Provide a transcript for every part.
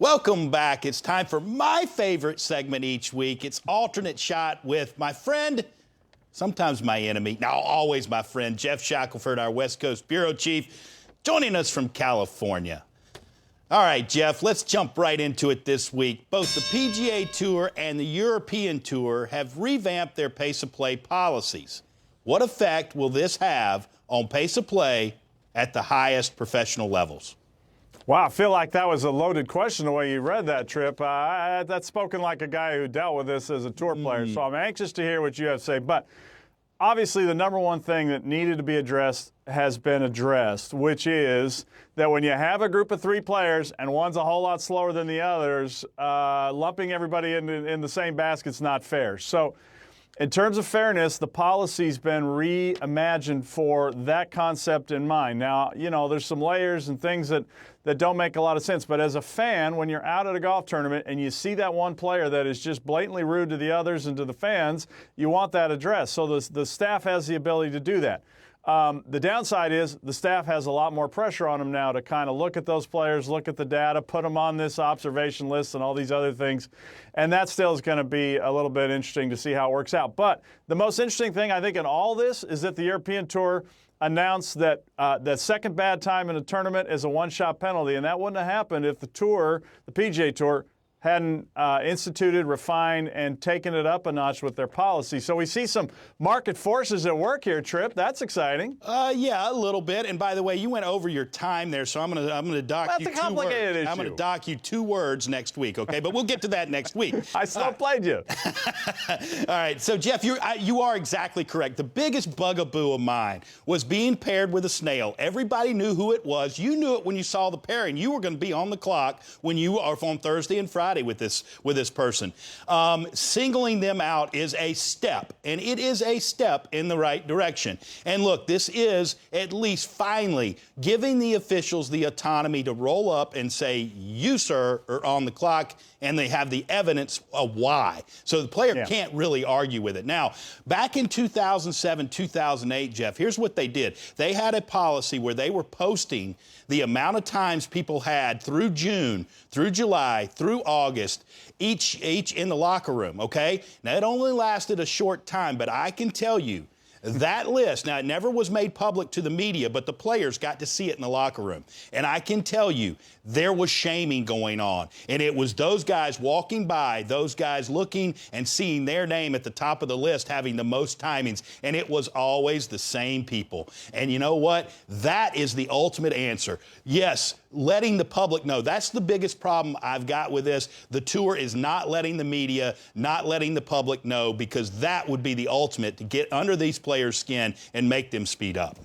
Welcome back. It's time for my favorite segment each week. It's Alternate Shot with my friend, sometimes my enemy, now always my friend, Geoff Shackelford, our West Coast Bureau Chief, joining us from California. All right, Geoff, let's jump right into it this week. Both the PGA Tour and the European Tour have revamped their pace of play policies. What effect will this have on pace of play at the highest professional levels? Wow, I feel like that was a loaded question the way you read that, Tripp. That's spoken like a guy who dealt with this as a tour player, so I'm anxious to hear what you have to say. But obviously the number one thing that needed to be addressed has been addressed, which is that when you have a group of three players and one's a whole lot slower than the others, lumping everybody in the same basket's not fair. So in terms of fairness, the policy's been reimagined for that concept in mind. Now, you know, there's some layers and things that don't make a lot of sense. But as a fan, when you're out at a golf tournament and you see that one player that is just blatantly rude to the others and to the fans, you want that addressed. So the staff has the ability to do that. The downside is the staff has a lot more pressure on them now to kind of look at those players, look at the data, put them on this observation list and all these other things. And that still is going to be a little bit interesting to see how it works out. But the most interesting thing, I think, in all this is that the European Tour announced that that second bad time in a tournament is a one-shot penalty. And that wouldn't have happened if the PGA Tour, hadn't instituted, refined, and taken it up a notch with their policy. So we see some market forces at work here, Tripp. That's exciting. Yeah, a little bit. And by the way, you went over your time there, so I'm gonna dock you 2 words. That's a complicated issue. I'm gonna dock you 2 words next week, okay? But we'll get to that next week. I still played you. All right, so Geoff, you are exactly correct. The biggest bugaboo of mine was being paired with a snail. Everybody knew who it was. You knew it when you saw the pairing. You were going to be on the clock when you are on Thursday and Friday with this person. Singling them out is a step, and it is a step in the right direction. And look, this is at least finally giving the officials the autonomy to roll up and say, you, sir, are on the clock, and they have the evidence of why. So the player can't really argue with it. Now, back in 2007, 2008, Geoff, here's what they did. They had a policy where they were posting the amount of times people had through June, through July, through August, each in the locker room, okay? Now, it only lasted a short time, but I can tell you that list, now it never was made public to the media, but the players got to see it in the locker room. And I can tell you, there was shaming going on. And it was those guys walking by, those guys looking and seeing their name at the top of the list having the most timings. And it was always the same people. And you know what? That is the ultimate answer. Yes, letting the public know. That's the biggest problem I've got with this. The tour is not letting the media, not letting the public know, because that would be the ultimate to get under these players' skin and make them speed up.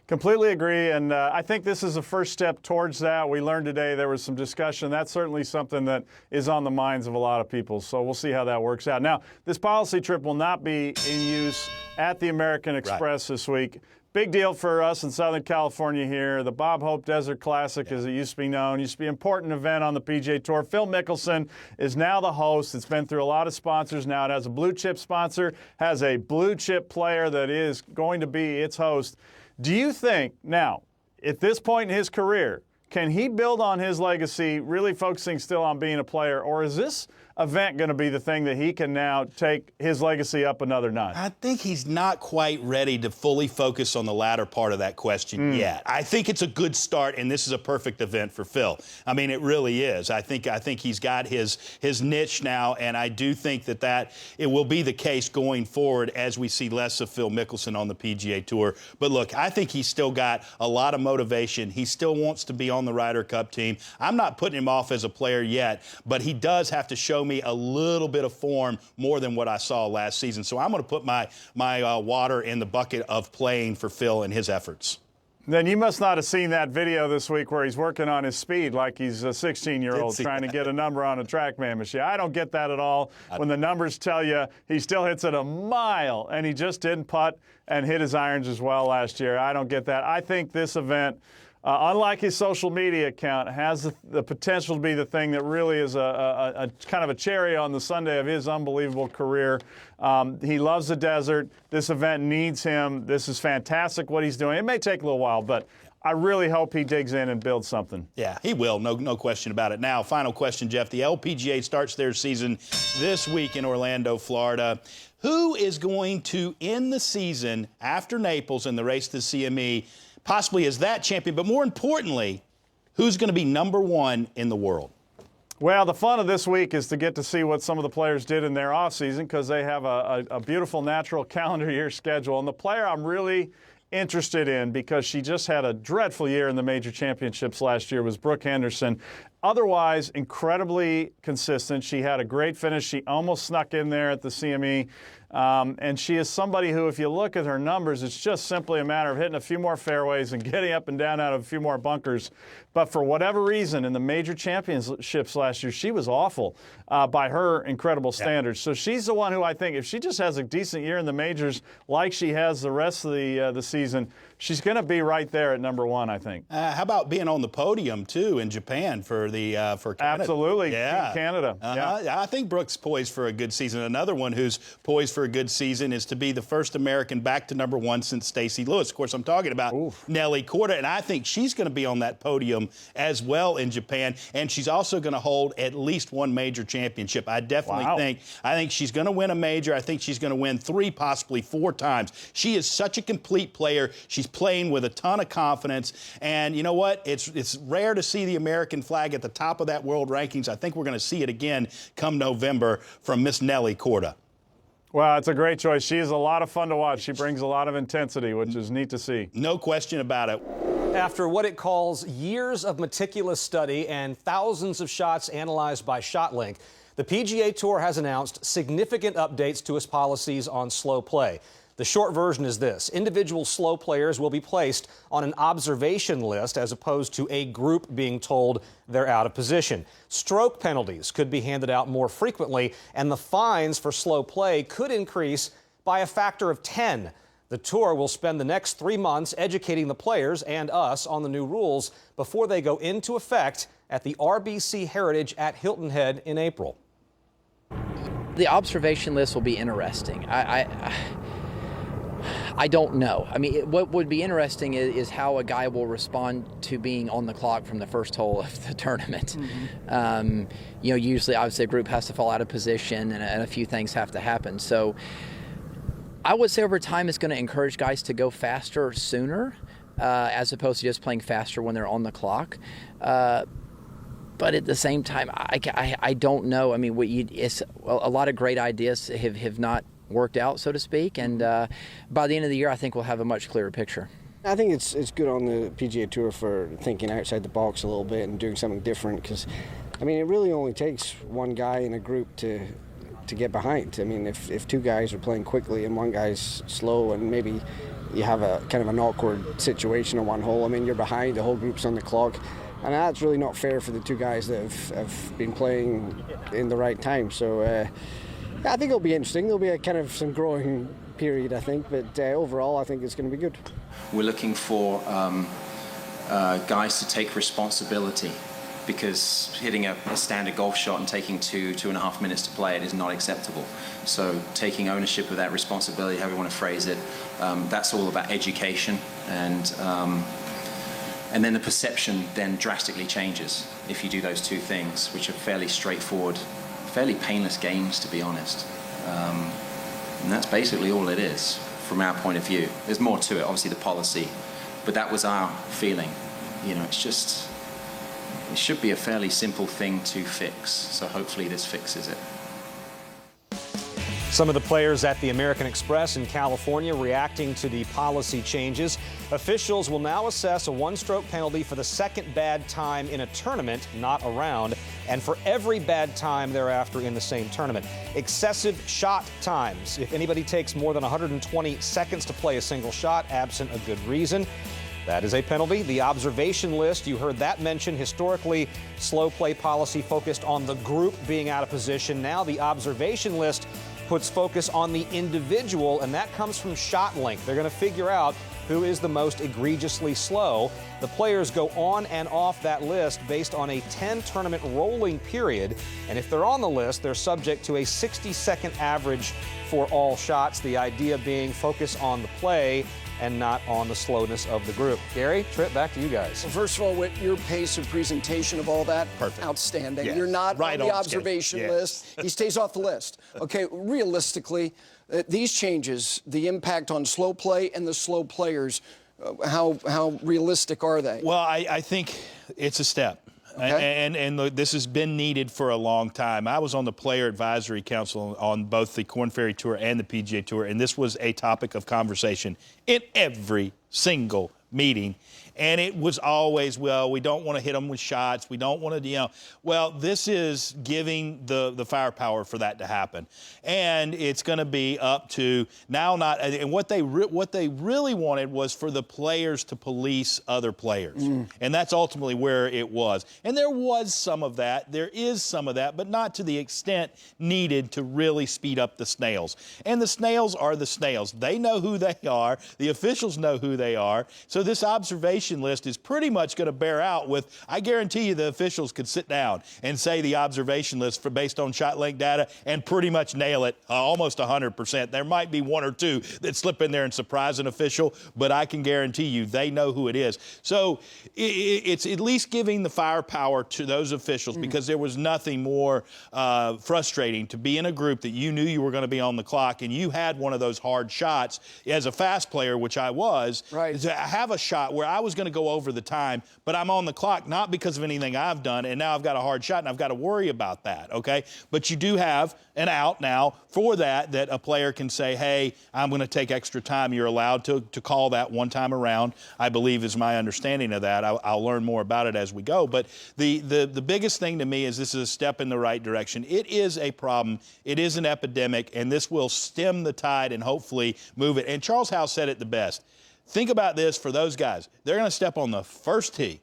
Completely agree, and I think this is a first step towards that. We learned today there was some discussion. That's certainly something that is on the minds of a lot of people, so we'll see how that works out. Now, this policy, Tripp, will not be in use at the American Express this week. Big deal for us in Southern California here. The Bob Hope Desert Classic, as it used to be known, used to be an important event on the PGA Tour. Phil Mickelson is now the host. It's been through a lot of sponsors. Now it has a blue chip sponsor, has a blue chip player that is going to be its host. Do you think, now, at this point in his career, can he build on his legacy, really focusing still on being a player, or is this event going to be the thing that he can now take his legacy up another notch? I think he's not quite ready to fully focus on the latter part of that question yet. I think it's a good start, and this is a perfect event for Phil. I mean, it really is. I think he's got his niche now, and I do think that it will be the case going forward as we see less of Phil Mickelson on the PGA Tour. But look, I think he's still got a lot of motivation. He still wants to be on the Ryder Cup team. I'm not putting him off as a player yet, but he does have to show me a little bit of form more than what I saw last season. So I'm going to put my water in the bucket of playing for Phil and his efforts. Then you must not have seen that video this week where he's working on his speed like he's a 16-year-old trying to get a number on a TrackMan machine. I don't get that at all. When the numbers tell you he still hits it a mile, and he just didn't putt and hit his irons as well last year. I don't get that. I think this event, unlike his social media account, has the potential to be the thing that really is a kind of a cherry on the sundae of his unbelievable career. He loves the desert. This event needs him. This is fantastic what he's doing. It may take a little while, but I really hope he digs in and builds something. Yeah, he will. No question about it. Now, final question, Geoff. The LPGA starts their season this week in Orlando, Florida. Who is going to end the season after Naples and the race to the CME, possibly as that champion, but more importantly, who's going to be number one in the world? Well, the fun of this week is to get to see what some of the players did in their offseason because they have a beautiful natural calendar year schedule. And the player I'm really interested in because she just had a dreadful year in the major championships last year was Brooke Henderson. Otherwise, incredibly consistent. She had a great finish. She almost snuck in there at the CME. And she is somebody who, if you look at her numbers, it's just simply a matter of hitting a few more fairways and getting up and down out of a few more bunkers. But for whatever reason, in the major championships last year, she was awful by her incredible standards. So she's the one who I think, if she just has a decent year in the majors like she has the rest of the season, she's going to be right there at number one, I think. How about being on the podium, too, in Japan for Canada? Absolutely. Yeah. Canada. Yeah. I think Brooke's poised for a good season. Another one who's poised for a good season is to be the first American back to number one since Stacey Lewis. Of course, I'm talking about Nelly Korda, and I think she's going to be on that podium as well in Japan, and she's also going to hold at least one major championship. I definitely think she's going to win a major. I think she's going to win 3, possibly 4 times. She is such a complete player. She's playing with a ton of confidence, and you know what? It's rare to see the American flag at the top of that world rankings. I think we're going to see it again come November from Miss Nelly Korda. Well, it's a great choice. She is a lot of fun to watch. She brings a lot of intensity, which is neat to see. No question about it. After what it calls years of meticulous study and thousands of shots analyzed by ShotLink, the PGA Tour has announced significant updates to its policies on slow play. The short version is this: individual slow players will be placed on an observation list as opposed to a group being told they're out of position. Stroke penalties could be handed out more frequently, and the fines for slow play could increase by a factor of 10. The tour will spend the next 3 months educating the players and us on the new rules before they go into effect at the RBC Heritage at Hilton Head in April. The observation list will be interesting. I don't know. I mean, what would be interesting is how a guy will respond to being on the clock from the first hole of the tournament. Usually, obviously, a group has to fall out of position and a few things have to happen. So I would say over time it's going to encourage guys to go faster sooner as opposed to just playing faster when they're on the clock. But at the same time, I don't know. I mean, it's a lot of great ideas have not worked out, so to speak, and by the end of the year I think we'll have a much clearer picture. I think it's good on the PGA Tour for thinking outside the box a little bit and doing something different, because I mean it really only takes one guy in a group to get behind. I mean if 2 guys are playing quickly and one guy's slow and maybe you have a kind of an awkward situation on one hole, I mean you're behind, the whole group's on the clock, and that's really not fair for the 2 guys that have been playing in the right time. So I think it'll be interesting. There'll be a kind of some growing period, I think, but overall I think it's going to be good. We're looking for guys to take responsibility, because hitting a standard golf shot and taking 2.5 minutes to play it is not acceptable. So taking ownership of that responsibility, however you want to phrase it, that's all about education, and then the perception then drastically changes if you do those 2 things, which are fairly straightforward, fairly painless games, to be honest. And that's basically all it is from our point of view. There's more to it, obviously the policy, but that was our feeling. It should be a fairly simple thing to fix, so hopefully this fixes it. Some of the players at the American Express in California reacting to the policy changes. Officials will now assess a 1-stroke penalty for the second bad time in a tournament, not a round, and for every bad time thereafter in the same tournament. Excessive shot times. If anybody takes more than 120 seconds to play a single shot, absent a good reason, that is a penalty. The observation list, you heard that mentioned. Historically, slow play policy focused on the group being out of position. Now the observation list puts focus on the individual, and that comes from shot length. They're going to figure out who is the most egregiously slow. The players go on and off that list based on a 10-tournament rolling period, and if they're on the list, they're subject to a 60-second average for all shots, the idea being focus on the play and not on the slowness of the group. Gary, Tripp, back to you guys. Well, first of all, Whit, your pace of presentation of all that, perfect, outstanding. Yes. You're not right on the observation yes. list. He stays off the list. Okay, realistically, these changes, the impact on slow play and the slow players, how realistic are they? Well, I think it's a step. Okay. And this has been needed for a long time. I was on the Player Advisory Council on both the Korn Ferry Tour and the PGA Tour, and this was a topic of conversation in every single meeting. And it was always, well, we don't want to hit them with shots. We don't want to, well, this is giving the firepower for that to happen. And it's going to be up to now and what they really wanted was for the players to police other players. And that's ultimately where it was. And there was some of that. There is some of that, but not to the extent needed to really speed up the snails. And the snails are the snails. They know who they are. The officials know who they are. So this observation list is pretty much going to bear out with, I guarantee you the officials could sit down and say the observation list based on shot length data and pretty much nail it almost 100%. There might be one or two that slip in there and surprise an official, but I can guarantee you they know who it is. So it's at least giving the firepower to those officials because there was nothing more frustrating to be in a group that you knew you were going to be on the clock and you had one of those hard shots as a fast player, which I was, right, to have a shot where I was going to go over the time, but I'm on the clock not because of anything I've done, and now I've got a hard shot, and I've got to worry about that, okay? But you do have an out now for that a player can say, hey, I'm going to take extra time. You're allowed to call that one time around, I believe is my understanding of that. I'll learn more about it as we go. But the biggest thing to me is this is a step in the right direction. It is a problem. It is an epidemic, and this will stem the tide and hopefully move it. And Charles Howe said it the best. Think about this for those guys. They're going to step on the first tee,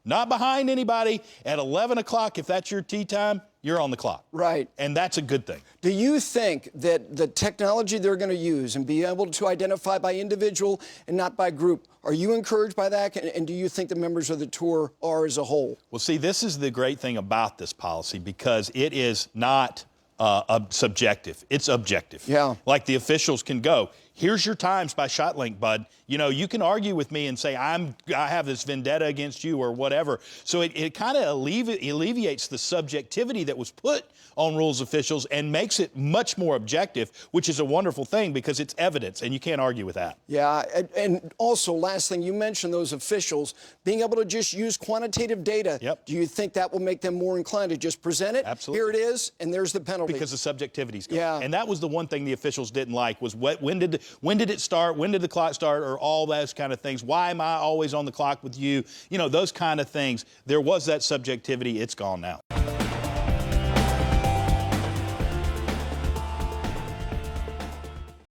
not behind anybody. At 11 o'clock, if that's your tee time, you're on the clock. Right. And that's a good thing. Do you think that the technology they're going to use and be able to identify by individual and not by group, are you encouraged by that? And do you think the members of the tour are as a whole? Well, see, this is the great thing about this policy because it is not subjective. It's objective. Yeah. Like the officials can go, here's your times by shot length, bud. You can argue with me and say, I have this vendetta against you or whatever. So it kind of alleviates the subjectivity that was put on rules officials and makes it much more objective, which is a wonderful thing because it's evidence, and you can't argue with that. Yeah, and also, last thing, you mentioned those officials being able to just use quantitative data. Yep. Do you think that will make them more inclined to just present it? Absolutely. Here it is, and there's the penalty. Because the subjectivity's gone. Yeah. And that was the one thing the officials didn't like was when did it start? When did the clock start? Or all those kind of things. Why am I always on the clock with you? Those kind of things. There was that subjectivity. It's gone now.